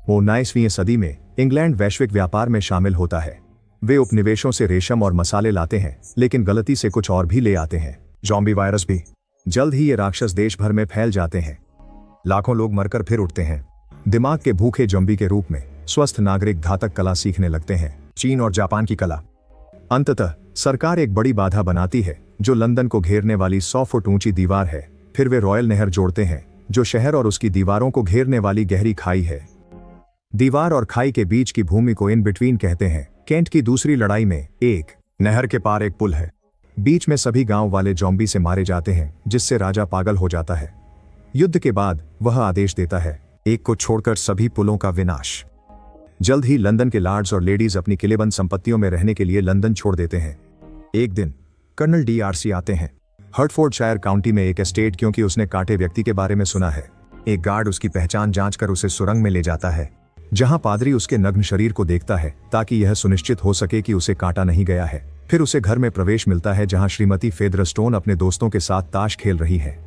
19वीं सदी में इंग्लैंड वैश्विक व्यापार में शामिल होता है। वे उपनिवेशों से रेशम और मसाले लाते हैं, लेकिन गलती से कुछ और भी ले आते हैं, ज़ॉम्बी वायरस भी। जल्द ही ये राक्षस देश भर में फैल जाते हैं। लाखों लोग मरकर फिर उठते हैं, दिमाग के भूखे ज़ॉम्बी के रूप में। स्वस्थ नागरिक घातक कला सीखने लगते हैं, चीन और जापान की कला। अंततः सरकार एक बड़ी बाधा बनाती है, जो लंदन को घेरने वाली 100 फुट ऊंची दीवार है। फिर वे रॉयल नहर जोड़ते हैं, जो शहर और उसकी दीवारों को घेरने वाली गहरी खाई है। दीवार और खाई के बीच की भूमि को इन बिटवीन कहते हैं। केंट की दूसरी लड़ाई में एक नहर के पार एक पुल है। बीच में सभी गांव वाले ज़ॉम्बी से मारे जाते हैं, जिससे राजा पागल हो जाता है। युद्ध के बाद वह आदेश देता है, एक को छोड़कर सभी पुलों का विनाश। जल्द ही लंदन के लॉर्ड्स और लेडीज अपनी किलेबंद संपत्तियों में रहने के लिए लंदन छोड़ देते हैं। एक दिन कर्नल DRC आते हैं हर्टफोर्डशायर काउंटी में एक एस्टेट, क्योंकि उसने काटे व्यक्ति के बारे में सुना है। एक गार्ड उसकी पहचान जांचकर उसे सुरंग में ले जाता है, जहां पादरी उसके नग्न शरीर को देखता है, ताकि यह सुनिश्चित हो सके कि उसे काटा नहीं गया है। फिर उसे घर में प्रवेश मिलता है, जहां श्रीमती फेदरस्टोन अपने दोस्तों के साथ ताश खेल रही है।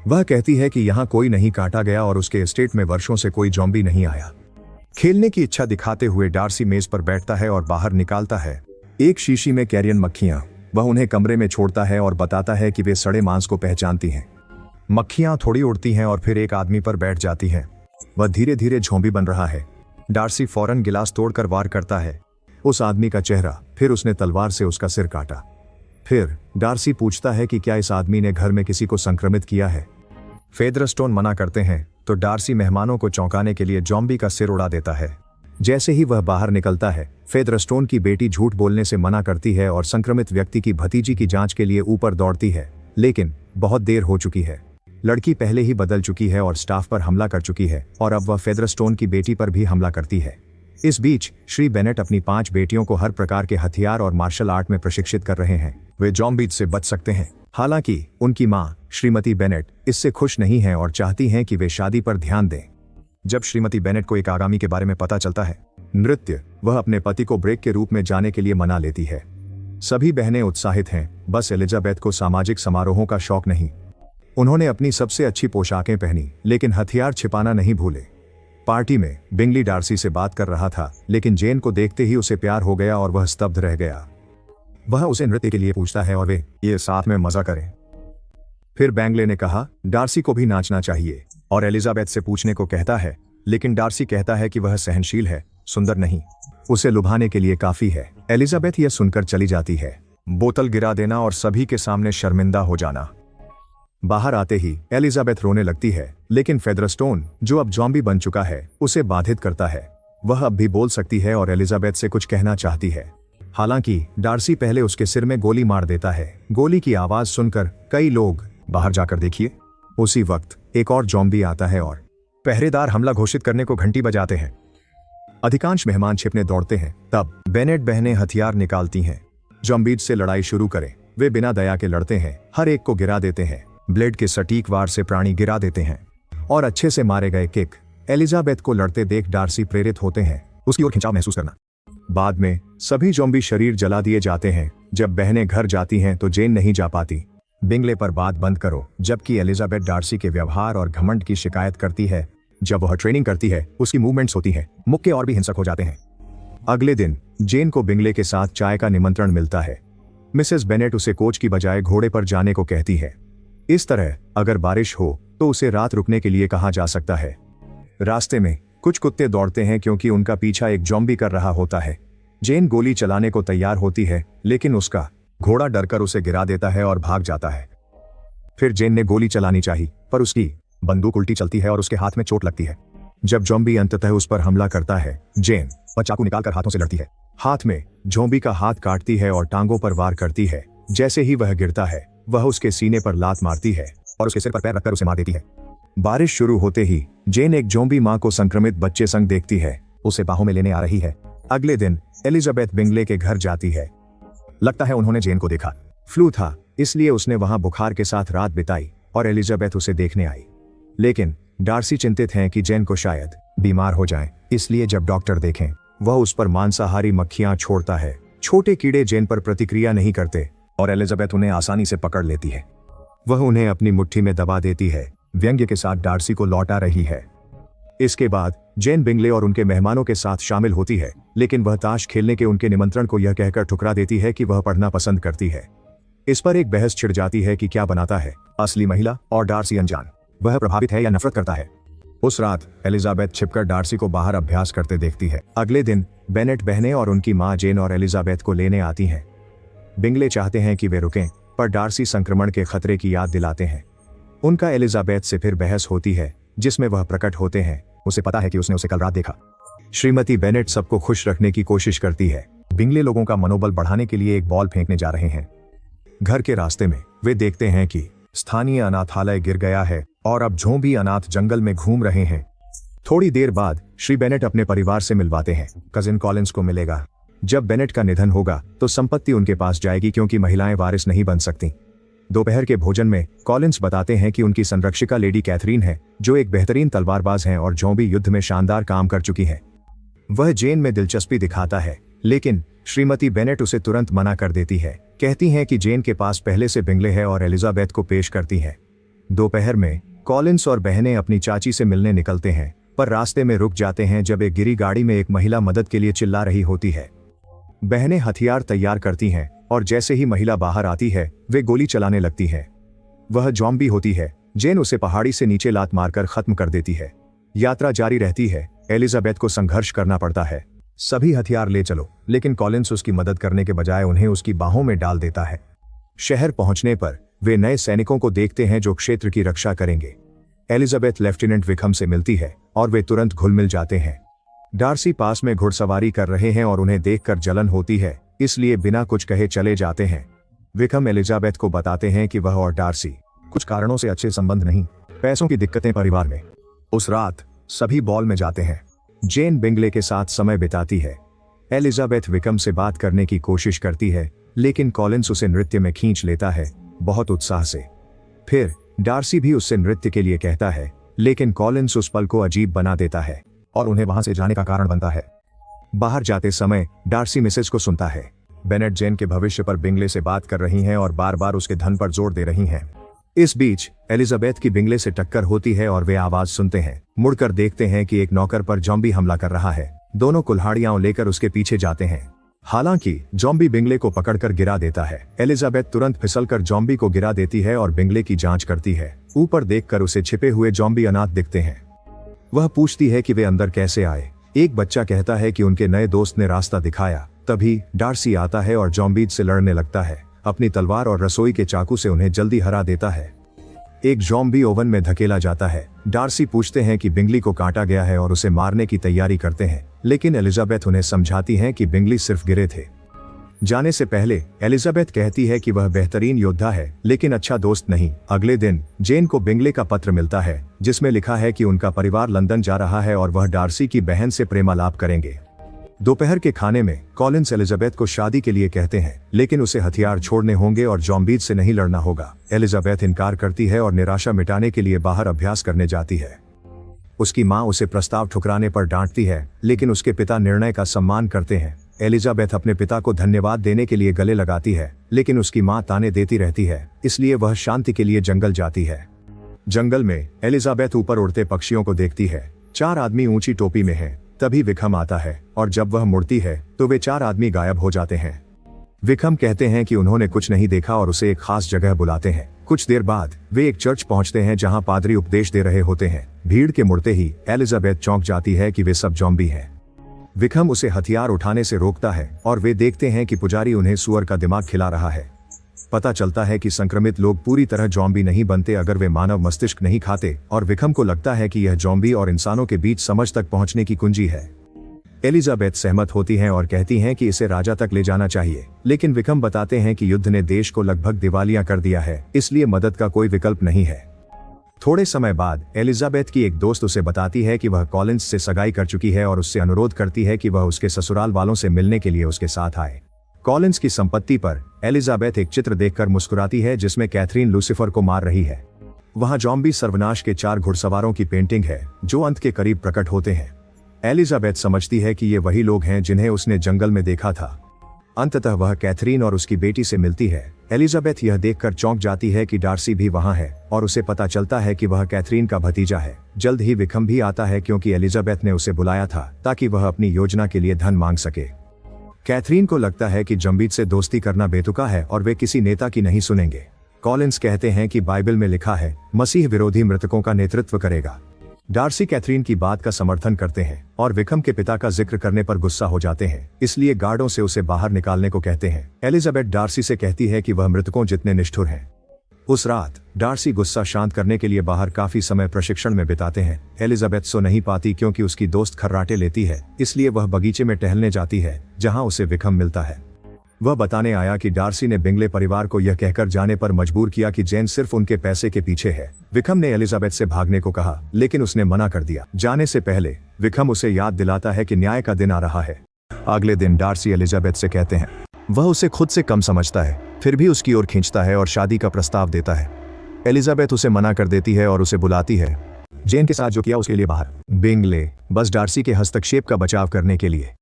वह कहती है कि यहाँ कोई नहीं काटा गया और उसके एस्टेट में वर्षों से कोई ज़ॉम्बी नहीं आया। खेलने की इच्छा दिखाते हुए डार्सी मेज पर बैठता है और बाहर निकालता है एक शीशी में कैरियन मक्खियां। वह उन्हें कमरे में छोड़ता है और बताता है कि वे सड़े मांस को पहचानती हैं। मक्खियां थोड़ी उड़ती हैं और फिर एक आदमी पर बैठ जाती हैं। वह धीरे धीरे ज़ॉम्बी बन रहा है। डार्सी फौरन गिलास तोड़कर वार करता है उस आदमी का चेहरा, फिर उसने तलवार से उसका सिर काटा। फिर डार्सी पूछता है कि क्या इस आदमी ने घर में किसी को संक्रमित किया है। फेदरस्टोन मना करते हैं, तो डार्सी मेहमानों को चौंकाने के लिए ज़ॉम्बी का सिर उड़ा देता है। जैसे ही वह बाहर निकलता है, फेदरस्टोन की बेटी झूठ बोलने से मना करती है और संक्रमित व्यक्ति की भतीजी की जांच के लिए ऊपर दौड़ती है, लेकिन बहुत देर हो चुकी है। लड़की पहले ही बदल चुकी है और स्टाफ पर हमला कर चुकी है, और अब वह फेदरस्टोन की बेटी पर भी हमला करती है। इस बीच श्री बेनेट अपनी 5 बेटियों को हर प्रकार के हथियार और मार्शल आर्ट में प्रशिक्षित कर रहे हैं। वे ज़ॉम्बीज से बच सकते हैं। हालांकि उनकी मां श्रीमती बेनेट इससे खुश नहीं है और चाहती हैं कि वे शादी पर ध्यान दें। जब श्रीमती बेनेट को एक आगामी के बारे में पता चलता है, नृत्य, वह अपने पति को ब्रेक के रूप में जाने के लिए मना लेती है। सभी बहनें उत्साहित हैं, बस एलिजाबेथ को सामाजिक समारोहों का शौक नहीं। उन्होंने अपनी सबसे अच्छी पोशाकें पहनी, लेकिन हथियार छिपाना नहीं भूले। पार्टी में बिंगली डार्सी से बात कर रहा था, लेकिन जेन को देखते ही उसे प्यार हो गया और वह स्तब्ध रह गया। वह उसे नृत्य के लिए पूछता है और वे ये साथ में मजा करें। फिर बैंगले ने कहा डार्सी को भी नाचना चाहिए, और एलिजाबेथ से पूछने को कहता है, लेकिन डार्सी कहता है कि वह सहनशील है, सुंदर नहीं। उसे लुभाने के लिए काफी है। एलिजाबेथ यह सुनकर चली जाती है। बोतल गिरा देना और सभी के सामने शर्मिंदा हो जाना। बाहर आते ही एलिजाबेथ रोने लगती है, लेकिन फेदरस्टोन, जो अब ज़ॉम्बी बन चुका है, उसे बाधित करता है। वह अब भी बोल सकती है और एलिजाबेथ से कुछ कहना चाहती है। हालांकि डार्सी पहले उसके सिर में गोली मार देता है। गोली की आवाज सुनकर कई लोग बाहर जाकर देखिए। उसी वक्त एक और ज़ॉम्बी आता है और पहरेदार हमला घोषित करने को घंटी बजाते हैं। अधिकांश मेहमान छिपने दौड़ते हैं। तब बेनेट बहनें हथियार निकालती हैं। ज़ॉम्बीज से लड़ाई शुरू करें। वे बिना दया के लड़ते हैं, हर एक को गिरा देते हैं, ब्लेड के सटीक वार से प्राणी गिरा देते हैं, और अच्छे से मारे गए किक। एलिजाबेथ को लड़ते देख डार्सी प्रेरित होते हैं, उसकी ओर खिंचाव महसूस करना। बाद में सभी ज़ॉम्बी शरीर जला दिए जाते हैं। जब बहनें घर जाती हैं तो जेन नहीं जा पाती। बिंगले पर बात बंद करो। जबकि एलिजाबेथ डार्सी के व्यवहार और घमंड की शिकायत करती है। जब वह ट्रेनिंग करती है, उसकी मूवमेंट्स होती हैं, मुक्के और भी हिंसक हो जाते हैं। अगले दिन जेन को बिंगले के साथ चाय का निमंत्रण मिलता है। मिसेस बेनेट उसे कोच की बजाय घोड़े पर जाने को कहती है। इस तरह अगर बारिश हो तो उसे रात रुकने के लिए कहा जा सकता है। रास्ते में कुछ कुत्ते दौड़ते हैं, क्योंकि उनका पीछा एक ज़ॉम्बी कर रहा होता है। जेन गोली चलाने को तैयार होती है, लेकिन उसका घोड़ा डरकर उसे गिरा देता है और भाग जाता है। फिर जेन ने गोली चलानी चाहिए, पर उसकी बंदूक उल्टी चलती है और उसके हाथ में चोट लगती है। जब ज़ॉम्बी अंततः उस पर हमला करता है, जेन चाकू निकालकर हाथों से लड़ती है। हाथ में ज़ॉम्बी का हाथ काटती है और टांगों पर वार करती है। जैसे ही वह गिरता है, वह उसके सीने पर लात मारती है और उसके सिर पर पैर रखकर उसे मार देती है। बारिश शुरू होते ही जेन एक ज़ॉम्बी मां को संक्रमित बच्चे संग देखती है, उसे बाहों में लेने आ रही है। अगले दिन एलिजाबेथ बिंगले के घर जाती है। लगता है उन्होंने जेन को देखा। फ्लू था, इसलिए उसने वहां बुखार के साथ रात बिताई और एलिजाबेथ उसे देखने आई। लेकिन डार्सी चिंतित हैं कि जेन को शायद बीमार हो जाए, इसलिए जब डॉक्टर देखें, वह उस पर मांसाहारी मक्खियां छोड़ता है। छोटे कीड़े जेन पर प्रतिक्रिया नहीं करते और एलिजाबेथ उन्हें आसानी से पकड़ लेती है। वह उन्हें अपनी मुट्ठी में दबा देती है, व्यंग्य के साथ डार्सी को लौटा रही है। इसके बाद जेन बिंगले और उनके मेहमानों के साथ शामिल होती है, लेकिन वह ताश खेलने के उनके निमंत्रण को यह कहकर ठुकरा देती है कि वह पढ़ना पसंद करती है। इस पर एक बहस छिड़ जाती है कि क्या बनाता है, असली महिला और डार्सी अनजान, वह प्रभावित है या नफरत करता है। उस रात एलिजाबेथ छिपकर डार्सी को बाहर अभ्यास करते देखती है। अगले दिन बेनेट बहनें और उनकी मां जेन और एलिजाबेथ को लेने आती हैं। बिंगले चाहते हैं कि वे रुकें, पर डार्सी संक्रमण के खतरे की याद दिलाते हैं। उनका एलिजाबेथ से फिर बहस होती है, जिसमें वह प्रकट होते हैं। उसे पता है कि उसने उसे कल रात देखा। श्रीमती बेनेट सबको खुश रखने की कोशिश करती है। बिंगले लोगों का मनोबल बढ़ाने के लिए एक बॉल फेंकने जा रहे हैं। घर के रास्ते में वे देखते हैं कि स्थानीय अनाथालय गिर गया है और अब ज़ॉम्बी अनाथ जंगल में घूम रहे हैं। थोड़ी देर बाद श्री बेनेट अपने परिवार से मिलवाते हैं। कजिन कॉलिंस को मिलेगा। जब बेनेट का निधन होगा तो संपत्ति उनके पास जाएगी, क्योंकि महिलाएं वारिस नहीं बन सकती। दोपहर के भोजन में कॉलिंस बताते हैं कि उनकी संरक्षिका लेडी कैथरीन है, जो एक बेहतरीन तलवारबाज हैं और ज़ॉम्बी युद्ध में शानदार काम कर चुकी है। वह जेन में दिलचस्पी दिखाता है, लेकिन श्रीमती बेनेट उसे तुरंत मना कर देती है। कहती हैं कि जेन के पास पहले से बिंगले है और एलिजाबेथ को पेश करती है। दोपहर में कॉलिंस और बहनें अपनी चाची से मिलने निकलते हैं, पर रास्ते में रुक जाते हैं जब एक गिरी गाड़ी में एक महिला मदद के लिए चिल्ला रही होती है। बहनें हथियार तैयार करती हैं और जैसे ही महिला बाहर आती है वे गोली चलाने लगती है। वह ज़ॉम्बी होती है। जेन उसे पहाड़ी से नीचे लात मारकर खत्म कर देती है। यात्रा जारी रहती है। एलिजाबेथ को संघर्ष करना पड़ता है। सभी हथियार ले चलो, लेकिन कॉलिंस उसकी मदद करने के बजाय उन्हें उसकी बाहों में डाल देता है। शहर पहुंचने पर वे नए सैनिकों को देखते हैं जो क्षेत्र की रक्षा करेंगे। एलिजाबेथ लेफ्टिनेंट विकम से मिलती है और वे तुरंत घुल मिल जाते हैं। डार्सी पास में घुड़सवारी कर रहे हैं और उन्हें देखकर जलन होती है, इसलिए बिना कुछ कहे चले जाते हैं। विकम एलिजाबेथ को बताते हैं कि वह और डार्सी कुछ कारणों से अच्छे संबंध नहीं, पैसों की दिक्कतें परिवार में। उस रात सभी बॉल में जाते हैं। जेन बिंगले के साथ समय बिताती है। एलिजाबेथ विकम से बात करने की कोशिश करती है, लेकिन कॉलिंस उसे नृत्य में खींच लेता है, बहुत उत्साह से। फिर डार्सी भी उससे नृत्य के लिए कहता है, लेकिन कॉलिंस उस पल को अजीब बना देता है और उन्हें वहां से जाने का कारण बनता है। बाहर जाते समय डार्सी मिसेज को सुनता है। बेनेट जेन के भविष्य पर बिंगले से बात कर रही हैं और बार बार उसके धन पर जोर दे रही हैं। इस बीच एलिजाबेथ की बिंगले से टक्कर होती है और वे आवाज सुनते हैं। मुड़कर देखते हैं कि एक नौकर पर ज़ॉम्बी हमला कर रहा है। दोनों कुल्हाड़ियां लेकर उसके पीछे जाते हैं। हालांकि ज़ॉम्बी बिंगले को पकड़कर गिरा देता है। एलिजाबेथ तुरंत फिसलकर ज़ॉम्बी को गिरा देती है और बिंगले की जांच करती है। ऊपर देखकर उसे छिपे हुए ज़ॉम्बी अनाथ दिखते हैं। वह पूछती है कि वे अंदर कैसे आए। एक बच्चा कहता है कि उनके नए दोस्त ने रास्ता दिखाया। तभी डार्सी आता है और ज़ॉम्बीज से लड़ने लगता है। अपनी तलवार और रसोई के चाकू से उन्हें जल्दी हरा देता है। एक ज़ॉम्बी ओवन में धकेला जाता है। डार्सी पूछते हैं कि बिंगली को काटा गया है और उसे मारने की तैयारी करते हैं, लेकिन एलिजाबेथ उन्हें समझाती हैं कि बिंगली सिर्फ गिरे थे। जाने से पहले एलिजाबेथ कहती है कि वह बेहतरीन योद्धा है, लेकिन अच्छा दोस्त नहीं। अगले दिन जेन को बिंगले का पत्र मिलता है, जिसमें लिखा है कि उनका परिवार लंदन जा रहा है और वह डार्सी की बहन से प्रेमालाप करेंगे। दोपहर के खाने में कॉलिंस एलिजाबेथ को शादी के लिए कहते हैं, लेकिन उसे हथियार छोड़ने होंगे और ज़ॉम्बीज से नहीं लड़ना होगा। एलिजाबेथ इनकार करती है और निराशा मिटाने के लिए बाहर अभ्यास करने जाती है। उसकी मां उसे प्रस्ताव ठुकराने पर डांटती है, लेकिन उसके पिता निर्णय का सम्मान करते हैं। एलिजाबेथ अपने पिता को धन्यवाद देने के लिए गले लगाती है, लेकिन उसकी मां ताने देती रहती है, इसलिए वह शांति के लिए जंगल जाती है। जंगल में एलिजाबेथ ऊपर उड़ते पक्षियों को देखती है। 4 आदमी ऊंची टोपी में हैं। तभी विकम आता है और जब वह मुड़ती है तो वे 4 आदमी गायब हो जाते हैं। विकम कहते हैं कि उन्होंने कुछ नहीं देखा और उसे एक खास जगह बुलाते हैं। कुछ देर बाद वे एक चर्च पहुंचते हैं जहां पादरी उपदेश दे रहे होते हैं। भीड़ के मुड़ते ही एलिजाबेथ चौंक जाती है कि वे सब ज़ॉम्बी हैं। विकम उसे हथियार उठाने से रोकता है और वे देखते हैं कि पुजारी उन्हें सुअर का दिमाग खिला रहा है। पता चलता है कि संक्रमित लोग पूरी तरह ज़ॉम्बी नहीं बनते अगर वे मानव मस्तिष्क नहीं खाते, और विकम को लगता है कि यह ज़ॉम्बी और इंसानों के बीच समझ तक पहुंचने की कुंजी है। एलिजाबेथ सहमत होती हैं और कहती हैं कि इसे राजा तक ले जाना चाहिए, लेकिन विकम बताते हैं कि युद्ध ने देश को लगभग दिवालिया कर दिया है, इसलिए मदद का कोई विकल्प नहीं है। थोड़े समय बाद एलिजाबेथ की एक दोस्त उसे बताती है कि वह कॉलिंस से सगाई कर चुकी है और उससे अनुरोध करती है कि वह उसके ससुराल वालों से मिलने के लिए उसके साथ आए। कॉलिंस की संपत्ति पर एलिजाबेथ एक चित्र देखकर मुस्कुराती है जिसमें कैथरीन लूसिफर को मार रही है। वहां ज़ॉम्बी सर्वनाश के 4 घुड़सवारों की पेंटिंग है जो अंत के करीब प्रकट होते हैं। एलिजाबेथ समझती है कि ये वही लोग हैं जिन्हें उसने जंगल में देखा था। अंततः वह कैथरीन और उसकी बेटी से मिलती है एलिजाबेथ यह देखकर चौंक जाती है कि डार्सी भी वहां है और उसे पता चलता है कि वह कैथरीन का भतीजा है। जल्द ही विक्रम भी आता है क्योंकि एलिजाबेथ ने उसे बुलाया था ताकि वह अपनी योजना के लिए धन मांग सके। कैथरीन को लगता है कि जम्बीज से दोस्ती करना बेतुका है और वे किसी नेता की नहीं सुनेंगे। कॉलिंस कहते हैं कि बाइबल में लिखा है, मसीह विरोधी मृतकों का नेतृत्व करेगा। डार्सी कैथरीन की बात का समर्थन करते हैं और विक्रम के पिता का जिक्र करने पर गुस्सा हो जाते हैं, इसलिए गार्डों से उसे बाहर निकालने को कहते हैं। एलिजाबेथ डार्सी से कहती है कि वह मृतकों जितने निष्ठुर हैं। उस रात डार्सी गुस्सा शांत करने के लिए बाहर काफी समय प्रशिक्षण में बिताते हैं। एलिजाबेथ सो नहीं पाती क्योंकि उसकी दोस्त खर्राटे लेती है, इसलिए वह बगीचे में टहलने जाती है जहां उसे विक्रम मिलता है। वह बताने आया कि डार्सी ने बिंगले परिवार को यह कहकर जाने पर मजबूर किया कि जेन सिर्फ उनके पैसे के पीछे है। विक्रम ने एलिजाबेथ से भागने को कहा, लेकिन उसने मना कर दिया। जाने से पहले विक्रम उसे याद दिलाता है कि न्याय का दिन आ रहा है। अगले दिन डार्सी एलिजाबेथ से कहते हैं वह उसे खुद से कम समझता है, फिर भी उसकी ओर खींचता है और शादी का प्रस्ताव देता है। एलिजाबेथ उसे मना कर देती है और उसे बुलाती है जेन के साथ जो किया उसके लिए बाहर। बिंगले बस डार्सी के हस्तक्षेप का बचाव करने के लिए।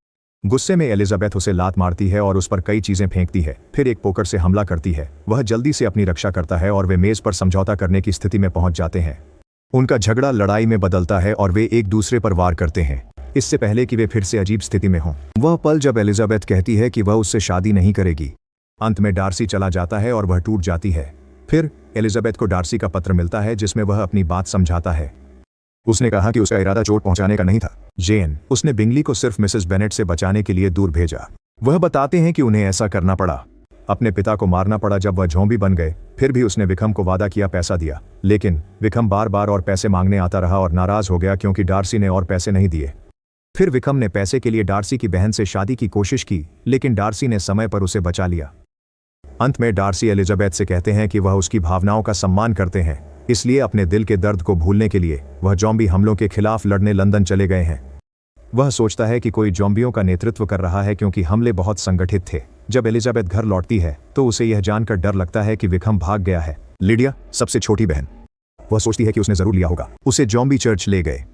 गुस्से में एलिजाबेथ उसे लात मारती है और उस पर कई चीजें फेंकती है, फिर एक पोकर से हमला करती है। वह जल्दी से अपनी रक्षा करता है और वे मेज पर समझौता करने की स्थिति में पहुंच जाते हैं। उनका झगड़ा लड़ाई में बदलता है और वे एक दूसरे पर वार करते हैं, इससे पहले कि वे फिर से अजीब स्थिति में हों। वह पल जब एलिजाबेथ कहती है कि वह उससे शादी नहीं करेगी। अंत में डार्सी चला जाता है और वह टूट जाती है। फिर एलिजाबेथ को डार्सी का पत्र मिलता है जिसमें वह अपनी बात समझाता है। उसने कहा कि उसका इरादा चोट पहुंचाने का नहीं था। जेन, उसने बिंगली को सिर्फ मिसेस बेनेट से बचाने के लिए दूर भेजा। वह बताते हैं कि उन्हें ऐसा करना पड़ा, अपने पिता को मारना पड़ा जब वह ज़ॉम्बी बन गए। फिर भी उसने विक्रम को वादा किया, पैसा दिया, लेकिन विक्रम बार बार और पैसे मांगने आता रहा और नाराज हो गया क्योंकि डार्सी ने और पैसे नहीं दिए। फिर विक्रम ने पैसे के लिए डार्सी की बहन से शादी की कोशिश की, लेकिन डार्सी ने समय पर उसे बचा लिया। अंत में डार्सी एलिजाबेथ से कहते हैं कि वह उसकी भावनाओं का सम्मान करते हैं, इसलिए अपने दिल के दर्द को भूलने के लिए वह ज़ॉम्बी हमलों के खिलाफ लड़ने लंदन चले गए हैं। वह सोचता है कि कोई ज़ॉम्बियों का नेतृत्व कर रहा है क्योंकि हमले बहुत संगठित थे। जब एलिजाबेथ घर लौटती है तो उसे यह जानकर डर लगता है कि विक्रम भाग गया है। लिडिया, सबसे छोटी बहन, वह सोचती है कि उसने जरूर लिया होगा। उसे ज़ॉम्बी चर्च ले गए।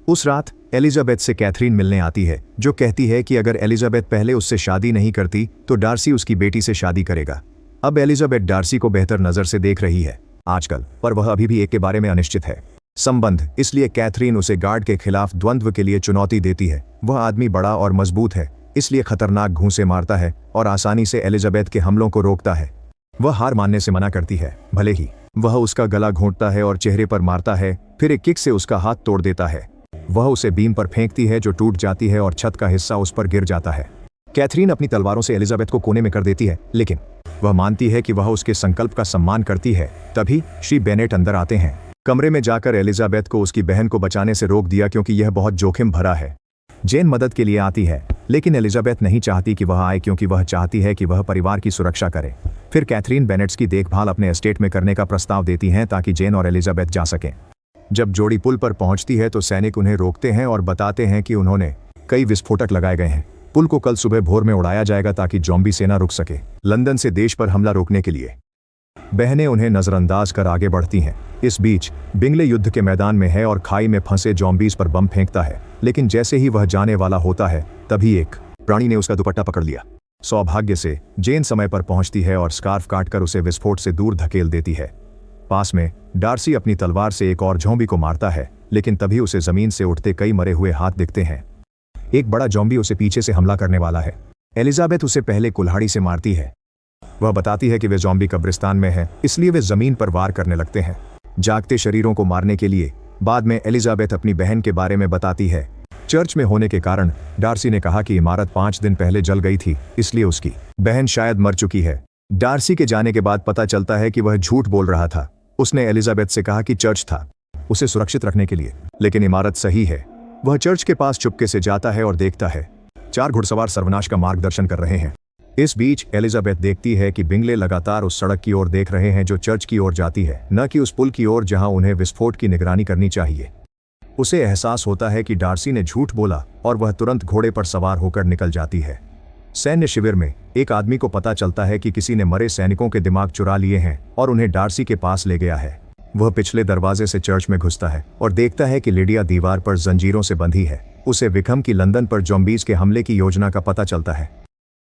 उस रात एलिजाबेथ से कैथरीन मिलने आती है, जो कहती है कि अगर एलिजाबेथ पहले उससे शादी नहीं करती तो डार्सी उसकी बेटी से शादी करेगा। अब एलिजाबेथ डार्सी को बेहतर नजर से देख रही है आजकल, पर वह अभी भी एक के बारे में अनिश्चित है संबंध। इसलिए कैथरीन उसे गार्ड के खिलाफ द्वंद्व के लिए चुनौती देती है। वह आदमी बड़ा और मजबूत है, इसलिए खतरनाक घूंसे मारता है और आसानी से एलिजाबेथ के हमलों को रोकता है। वह हार मानने से मना करती है, भले ही वह उसका गला घोंटता है और चेहरे पर मारता है, फिर एक किक से उसका हाथ तोड़ देता है। वह उसे बीम पर फेंकती है जो टूट जाती है और छत का हिस्सा उस पर गिर जाता है। कैथरीन अपनी तलवारों से एलिजाबेथ को कोने में कर देती है, लेकिन वह मानती है कि वह उसके संकल्प का सम्मान करती है। तभी श्री बेनेट अंदर आते हैं। कमरे में जाकर एलिजाबेथ को उसकी बहन को बचाने से रोक दिया क्योंकि यह बहुत जोखिम भरा है। जेन मदद के लिए आती है, लेकिन एलिजाबेथ नहीं चाहती कि वह आए क्योंकि वह चाहती है कि वह परिवार की सुरक्षा करे। फिर कैथरीन बेनेट्स की देखभाल अपने एस्टेट में करने का प्रस्ताव देती हैं ताकि जेन और एलिजाबेथ जा सकें। जब जोड़ी पुल पर पहुंचती है तो सैनिक उन्हें रोकते हैं और बताते हैं कि उन्होंने कई विस्फोटक लगाए गए हैं। पुल को कल सुबह भोर में उड़ाया जाएगा ताकि ज़ॉम्बी सेना रुक सके, लंदन से देश पर हमला रोकने के लिए। बहनें उन्हें नजरअंदाज कर आगे बढ़ती हैं। इस बीच बिंगले युद्ध के मैदान में है और खाई में फंसे ज़ॉम्बीज पर बम फेंकता है, लेकिन जैसे ही वह जाने वाला होता है तभी एक प्राणी ने उसका दुपट्टा पकड़ लिया। सौभाग्य से जेन समय पर पहुंचती है और स्कार्फ काटकर उसे विस्फोट से दूर धकेल देती है। पास में डार्सी अपनी तलवार से एक और ज़ॉम्बी को मारता है, लेकिन तभी उसे जमीन से उठते कई मरे हुए हाथ दिखते हैं। एक बड़ा ज़ॉम्बी उसे पीछे से हमला करने वाला है। एलिजाबेथ उसे पहले कुल्हाड़ी से मारती है। वह बताती है कि वे ज़ॉम्बी कब्रिस्तान में है, इसलिए वे जमीन पर वार करने लगते हैं, जागते शरीरों को मारने के लिए। बाद में एलिजाबेथ अपनी बहन के बारे में बताती है। चर्च में होने के कारण डार्सी ने कहा कि इमारत 5 दिन पहले जल गई थी, इसलिए उसकी बहन शायद मर चुकी है। डार्सी के जाने के बाद पता चलता है कि वह झूठ बोल रहा था। उसने एलिजाबेथ से कहा कि चर्च था उसे सुरक्षित रखने के लिए, लेकिन इमारत सही है। वह चर्च के पास चुपके से जाता है और देखता है 4 घुड़सवार सर्वनाश का मार्गदर्शन कर रहे हैं। इस बीच एलिजाबेथ देखती है कि बिंगले लगातार उस सड़क की ओर देख रहे हैं जो चर्च की ओर जाती है, न कि उस पुल की ओर जहां उन्हें विस्फोट की निगरानी करनी चाहिए। उसे एहसास होता है कि डार्सी ने झूठ बोला और वह तुरंत घोड़े पर सवार होकर निकल जाती है। सैन्य शिविर में एक आदमी को पता चलता है कि किसी ने मरे सैनिकों के दिमाग चुरा लिए हैं और उन्हें डार्सी के पास ले गया है। वह पिछले दरवाजे से चर्च में घुसता है और देखता है कि लिडिया दीवार पर जंजीरों से बंधी है। उसे विक्रम की लंदन पर ज़ॉम्बीज के हमले की योजना का पता चलता है।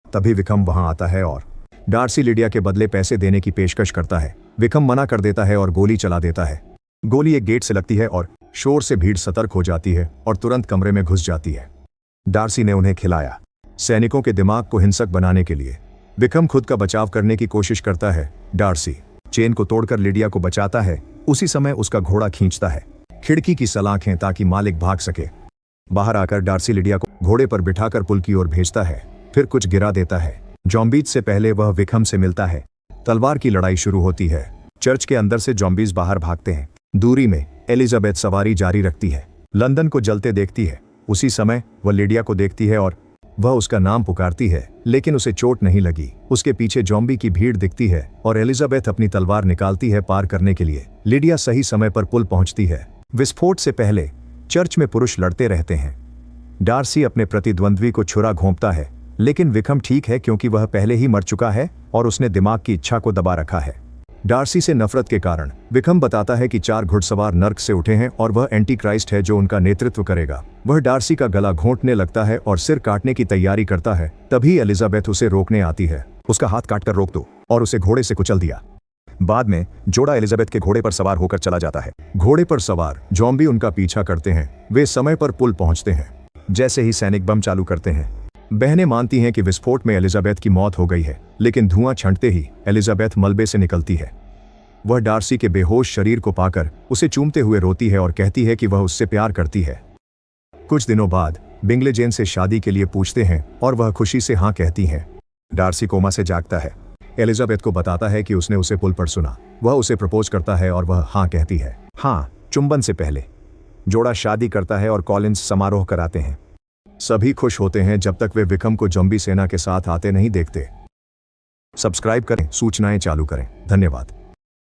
तभी विक्रम वहां आता है और डार्सी लिडिया के बदले पैसे देने की पेशकश करता है। विक्रम मना कर देता है और गोली चला देता है। गोली एक गेट से लगती है और शोर से भीड़ सतर्क हो जाती है और तुरंत कमरे में घुस जाती है। डार्सी ने उन्हें खिलाया। सैनिकों के दिमाग को हिंसक बनाने के लिए विक्रम खुद का बचाव करने की कोशिश करता है। डार्सी चेन को तोड़कर लिडिया को बचाता है। उसी समय उसका घोड़ा खींचता है खिड़की की सलाखें ताकि मालिक भाग सके। बाहर आकर डार्सी लिडिया को घोड़े पर बिठाकर पुल की ओर भेजता है, फिर कुछ गिरा देता है। जॉम्बीज से पहले वह विक्रम से मिलता है। तलवार की लड़ाई शुरू होती है। चर्च के अंदर से जॉम्बीज बाहर भागते हैं। दूरी में एलिजाबेथ सवारी जारी रखती है। लंदन को जलते देखती है। उसी समय वह लिडिया को देखती है और वह उसका नाम पुकारती है, लेकिन उसे चोट नहीं लगी। उसके पीछे जॉम्बी की भीड़ दिखती है और एलिजाबेथ अपनी तलवार निकालती है पार करने के लिए। लिडिया सही समय पर पुल पहुंचती है। विस्फोट से पहले चर्च में पुरुष लड़ते रहते हैं। डार्सी अपने प्रतिद्वंद्वी को छुरा घोंपता है, लेकिन विक्रम ठीक है क्योंकि वह पहले ही मर चुका है और उसने दिमाग की इच्छा को दबा रखा है। डार्सी से नफरत के कारण विक्रम बताता है कि 4 घुड़सवार नर्क से उठे हैं और वह एंटी क्राइस्ट है जो उनका नेतृत्व करेगा। वह डार्सी का गला घोंटने लगता है और सिर काटने की तैयारी करता है। तभी एलिजाबेथ उसे रोकने आती है। उसका हाथ काटकर रोक दो और उसे घोड़े से कुचल दिया। बाद में जोड़ा एलिजाबेथ के घोड़े पर सवार होकर चला जाता है। घोड़े पर सवार जॉम्बी उनका पीछा करते हैं। वे समय पर पुल पहुंचते हैं। जैसे ही सैनिक बम चालू करते हैं, बहनें मानती हैं कि विस्फोट में एलिजाबेथ की मौत हो गई है, लेकिन धुआं छंटते ही एलिजाबेथ मलबे से निकलती है। वह डार्सी के बेहोश शरीर को पाकर उसे चूमते हुए रोती है और कहती है कि वह उससे प्यार करती है। कुछ दिनों बाद बिंगले जेन से शादी के लिए पूछते हैं और वह खुशी से हाँ कहती हैं। डार्सी कोमा से जागता है। एलिजाबेथ को बताता है कि उसने उसे पुल पर सुना। वह उसे प्रपोज करता है और वह हाँ कहती है। हाँ, चुंबन से पहले जोड़ा शादी करता है और कॉलिंस समारोह कराते हैं। सभी खुश होते हैं जब तक वे विक्रम को जॉम्बी सेना के साथ आते नहीं देखते। सब्सक्राइब करें, सूचनाएं चालू करें। धन्यवाद।